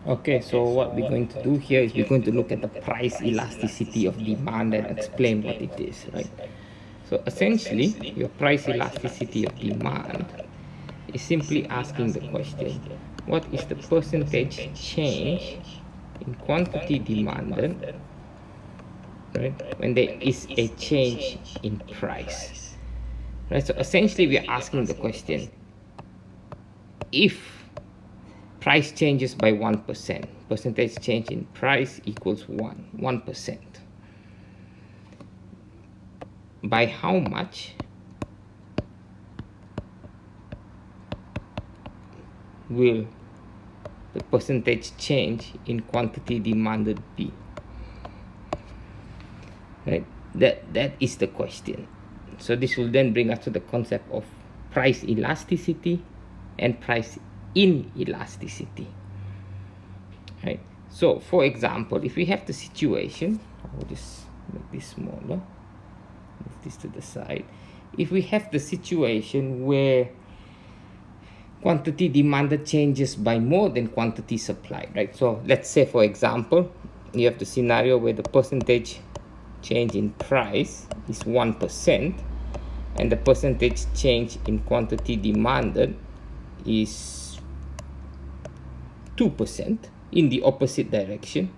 Okay, so what we're going to do here is we're going to look at the price elasticity of demand and explain what it is, right? So essentially, your price elasticity of demand is simply asking the question, what is the percentage change in quantity demanded, right, when there is a change in price, right? So essentially, we are asking the question, if price changes by 1%, percentage change in price equals 1%. By how much will the percentage change in quantity demanded be? Right? That is the question. So this will then bring us to the concept of price elasticity and price inelasticity. Right? So for example, if we have the situation, I'll just make this smaller, move this to the side. If we have the situation where quantity demanded changes by more than quantity supplied, right? So let's say, for example, you have the scenario where the percentage change in price is 1% and the percentage change in quantity demanded is 2% in the opposite direction.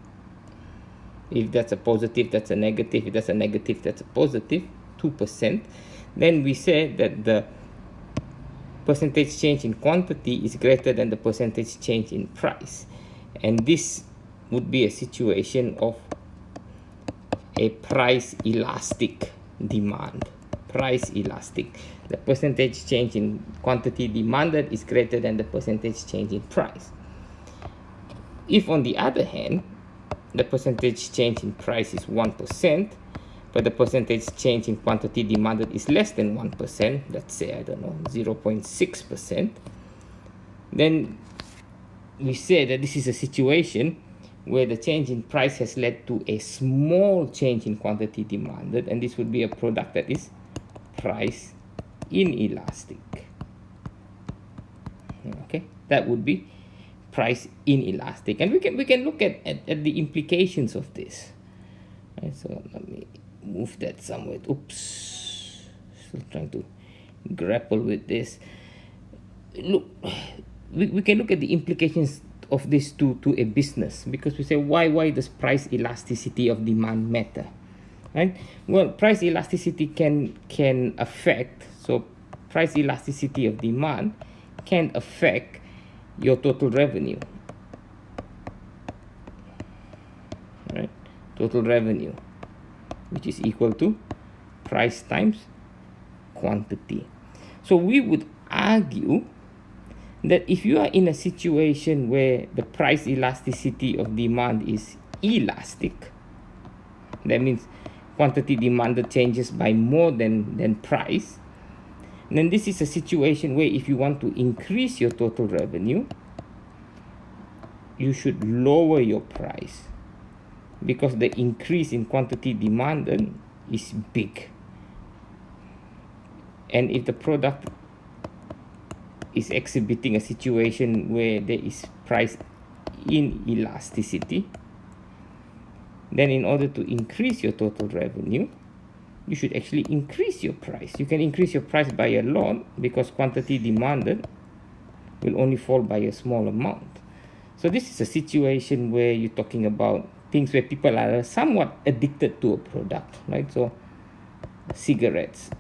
If that's a positive, that's a negative. If that's a negative, that's a positive, 2%. Then we say that the percentage change in quantity is greater than the percentage change in price. And this would be a situation of a price elastic demand. Price elastic. The percentage change in quantity demanded is greater than the percentage change in price. If, on the other hand, the percentage change in price is 1%, but the percentage change in quantity demanded is less than 1%, let's say, I don't know, 0.6%, then we say that this is a situation where the change in price has led to a small change in quantity demanded, and this would be a product that is price inelastic. Okay, that would be price inelastic, and we can look at the implications of this. Right, so let me move that somewhere. Oops, still trying to grapple with this. Look, we can look at the implications of this to a business, because we say, why does price elasticity of demand matter, right? Well, price elasticity can affect, so price elasticity of demand can affect your total revenue, right? Total revenue, which is equal to price times quantity. So we would argue that if you are in a situation where the price elasticity of demand is elastic, that means quantity demanded changes by more than price, then this is a situation where if you want to increase your total revenue, you should lower your price, because the increase in quantity demanded is big. And if the product is exhibiting a situation where there is price inelasticity, then in order to increase your total revenue, you should actually increase your price. You can increase your price by a lot because quantity demanded will only fall by a small amount. So this is a situation where you're talking about things where people are somewhat addicted to a product, right? So cigarettes,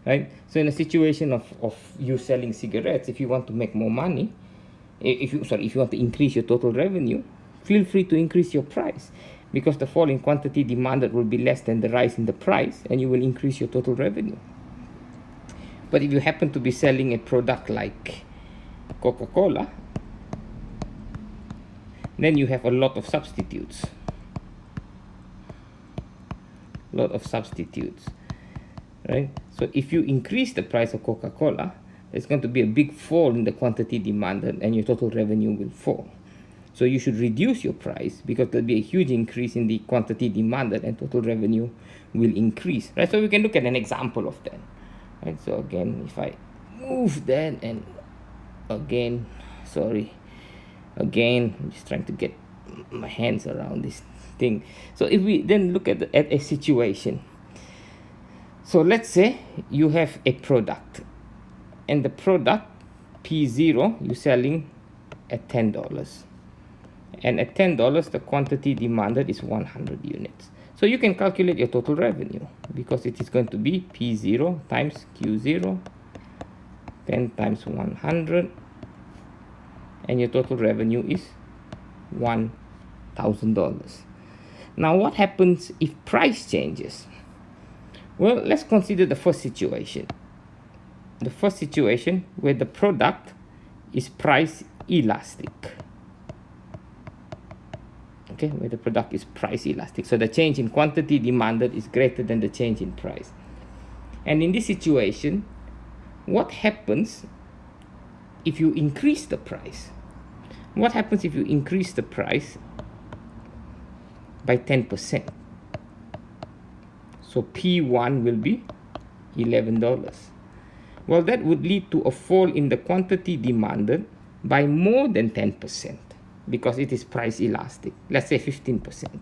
right? So in a situation of you selling cigarettes, if you want to make more money, if you want to increase your total revenue, feel free to increase your price, because the fall in quantity demanded will be less than the rise in the price, and you will increase your total revenue. But if you happen to be selling a product like Coca-Cola, then you have a lot of substitutes. Right? So if you increase the price of Coca-Cola, there's going to be a big fall in the quantity demanded, and your total revenue will fall. So you should reduce your price, because there'll be a huge increase in the quantity demanded and total revenue will increase. Right? So we can look at an example of that. Right? So again, if I move that and again, sorry, again, I'm just trying to get my hands around this thing. So if we then look at a situation, so let's say you have a product, and the product P0 you're selling at $10, and at $10 the quantity demanded is 100 units. So you can calculate your total revenue, because it is going to be P0 times Q0, 10 times 100, and your total revenue is $1,000. Now what happens if price changes? Well, let's consider the first situation. The first situation where the product is price elastic. Okay, where the product is price elastic. So the change in quantity demanded is greater than the change in price. And in this situation, what happens if you increase the price? What happens if you increase the price by 10%? So P1 will be $11. Well, that would lead to a fall in the quantity demanded by more than 10%, because it is price elastic. Let's say 15%.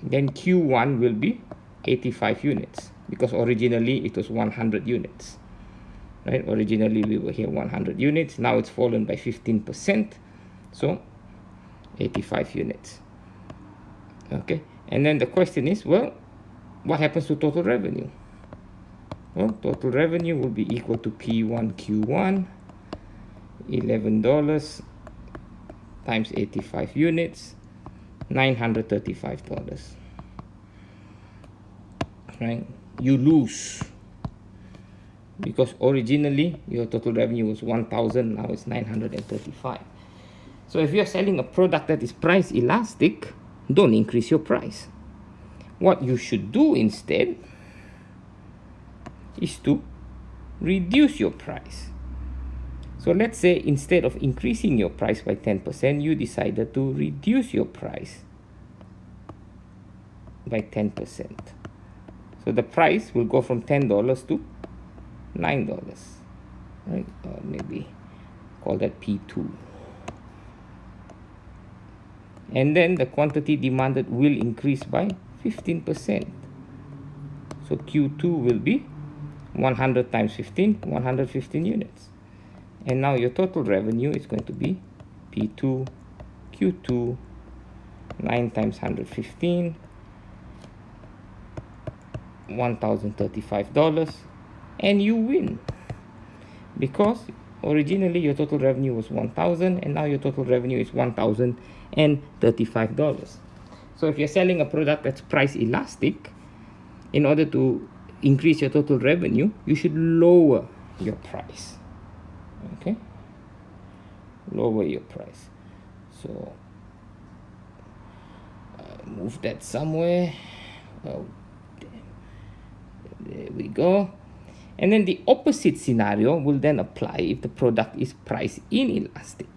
Then Q1 will be 85 units, because originally it was 100 units. Right? Originally we were here 100 units. Now it's fallen by 15%. So 85 units. Okay. And then the question is, well, what happens to total revenue? Well, total revenue will be equal to P1 Q1, $11 times 85 units, $935. Right? You lose, because originally your total revenue was 1,000, now it's 935. So if you're selling a product that is price elastic, don't increase your price. What you should do instead is to reduce your price. So let's say instead of increasing your price by 10%, you decided to reduce your price by 10%. So the price will go from $10 to $9, right? Or maybe call that P2. And then the quantity demanded will increase by 15%. So Q2 will be 100 times 15, 115 units. And now your total revenue is going to be P2, Q2, 9 times 115, $1,035, and you win, because originally your total revenue was 1,000, and now your total revenue is $1,035. So if you're selling a product that's price elastic, in order to increase your total revenue, you should lower your price. Okay, lower your price. So move that somewhere. Oh, there we go. And then the opposite scenario will then apply if the product is price inelastic.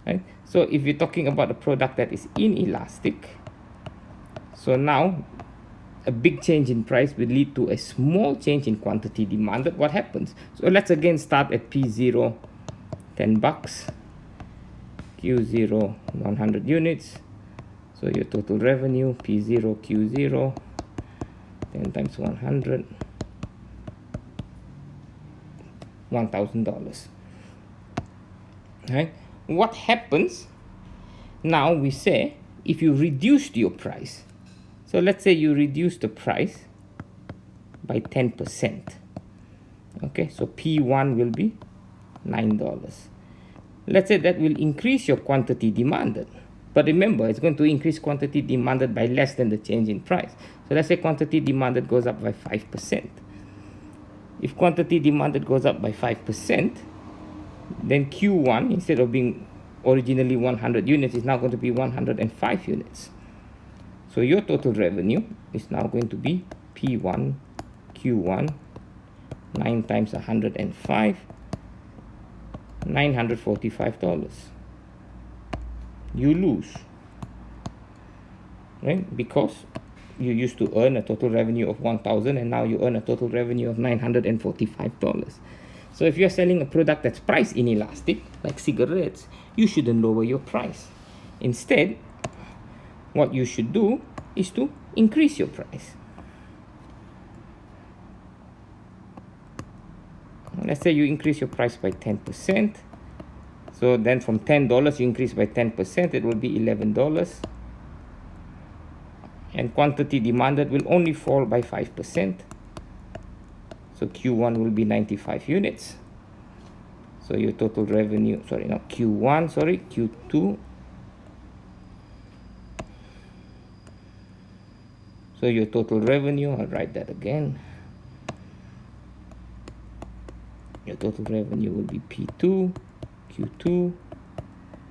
Right? So if you're talking about a product that is inelastic, so now a big change in price will lead to a small change in quantity demanded. What happens? So let's again start at P0, $10, Q0, 100 units. So your total revenue, P0, Q0, 10 times 100, $1,000. Right? What happens now? We say if you reduced your price, so let's say you reduce the price by 10%. Okay, so P1 will be $9. Let's say that will increase your quantity demanded. But remember, it's going to increase quantity demanded by less than the change in price. So let's say quantity demanded goes up by 5%. If quantity demanded goes up by 5%, then Q1, instead of being originally 100 units, is now going to be 105 units. So your total revenue is now going to be P1, Q1, 9 times 105, $945. You lose, right? Because you used to earn a total revenue of 1,000, and now you earn a total revenue of $945. So if you're selling a product that's price inelastic, like cigarettes, you shouldn't lower your price. Instead, what you should do is to increase your price. Let's say you increase your price by 10%. So then from $10 you increase by 10%, it will be $11. And quantity demanded will only fall by 5%. So Q1 will be 95 units. So your total revenue, sorry, not Q1, sorry, Q2. So your total revenue, I'll write that again. Your total revenue will be P2, Q2,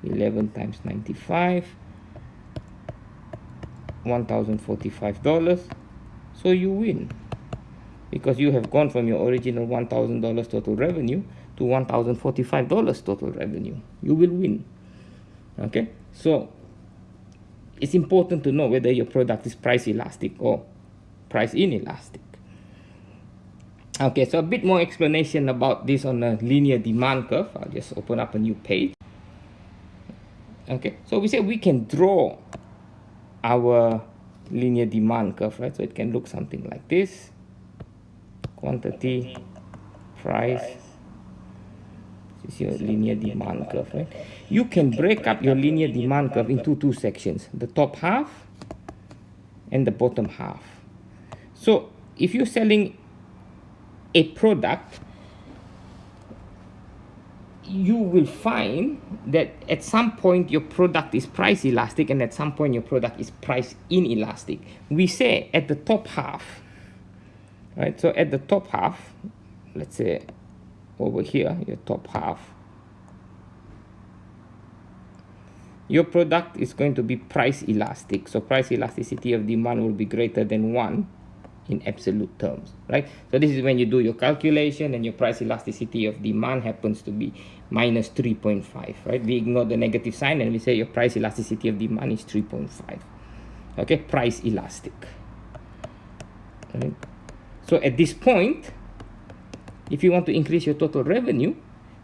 11 times 95, $1,045. So you win, because you have gone from your original $1,000 total revenue to $1,045 total revenue. You will win. Okay, so it's important to know whether your product is price elastic or price inelastic. Okay, so a bit more explanation about this on a linear demand curve. I'll just open up a new page. Okay, so we say we can draw our linear demand curve, right? So it can look something like this. Quantity, price. This is your linear demand curve, right? You can break up your linear demand curve into two sections, the top half and the bottom half. So if you're selling a product, you will find that at some point your product is price elastic and at some point your product is price inelastic. We say at the top half, right? So at the top half, let's say over here, your top half, your product is going to be price elastic. So price elasticity of demand will be greater than 1 in absolute terms, right? So this is when you do your calculation and your price elasticity of demand happens to be minus 3.5, right? We ignore the negative sign and we say your price elasticity of demand is 3.5. Okay, price elastic. Right? So at this point, if you want to increase your total revenue,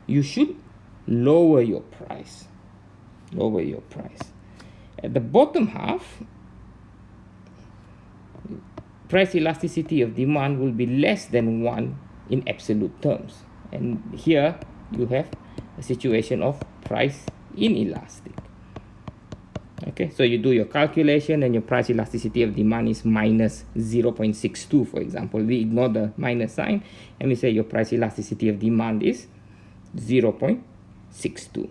you should lower your price. Lower your price. At the bottom half, price elasticity of demand will be less than 1 in absolute terms. And here you have a situation of price inelastic. Okay, so you do your calculation and your price elasticity of demand is minus 0.62, for example. We ignore the minus sign and we say your price elasticity of demand is 0.62.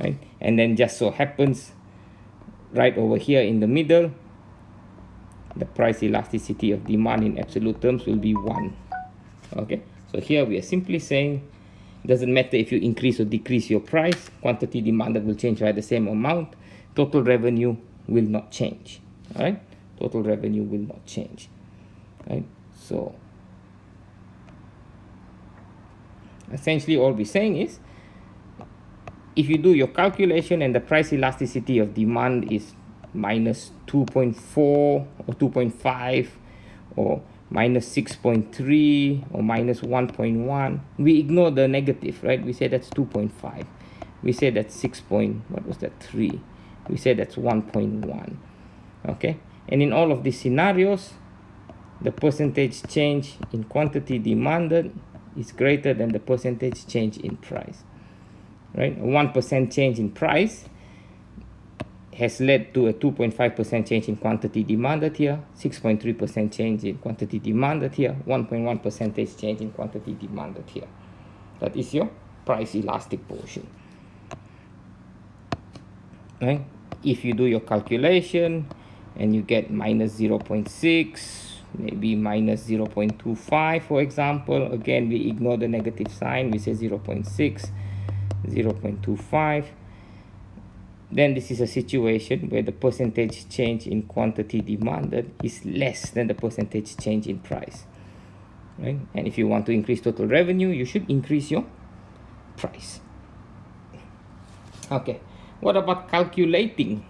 Right? And then just so happens right over here in the middle, the price elasticity of demand in absolute terms will be 1. Okay, so here we are simply saying it doesn't matter if you increase or decrease your price, quantity demanded will change by the same amount, total revenue will not change. All right, total revenue will not change. Right, so essentially all we're saying is if you do your calculation and the price elasticity of demand is minus 2.4 or 2.5 or minus 6.3 or minus 1.1, we ignore the negative, right? We say that's 2.5. We say that's 3. We say that's 1.1. Okay, and in all of these scenarios, the percentage change in quantity demanded is greater than the percentage change in price. Right, a 1% change in price has led to a 2.5% change in quantity demanded here, 6.3% change in quantity demanded here, 1.1% change in quantity demanded here. That is your price elastic portion. Right? If you do your calculation and you get minus 0.6, maybe minus 0.25, for example, again we ignore the negative sign, we say 0.6, 0.25, then this is a situation where the percentage change in quantity demanded is less than the percentage change in price. Right? And if you want to increase total revenue, you should increase your price. Okay, what about calculating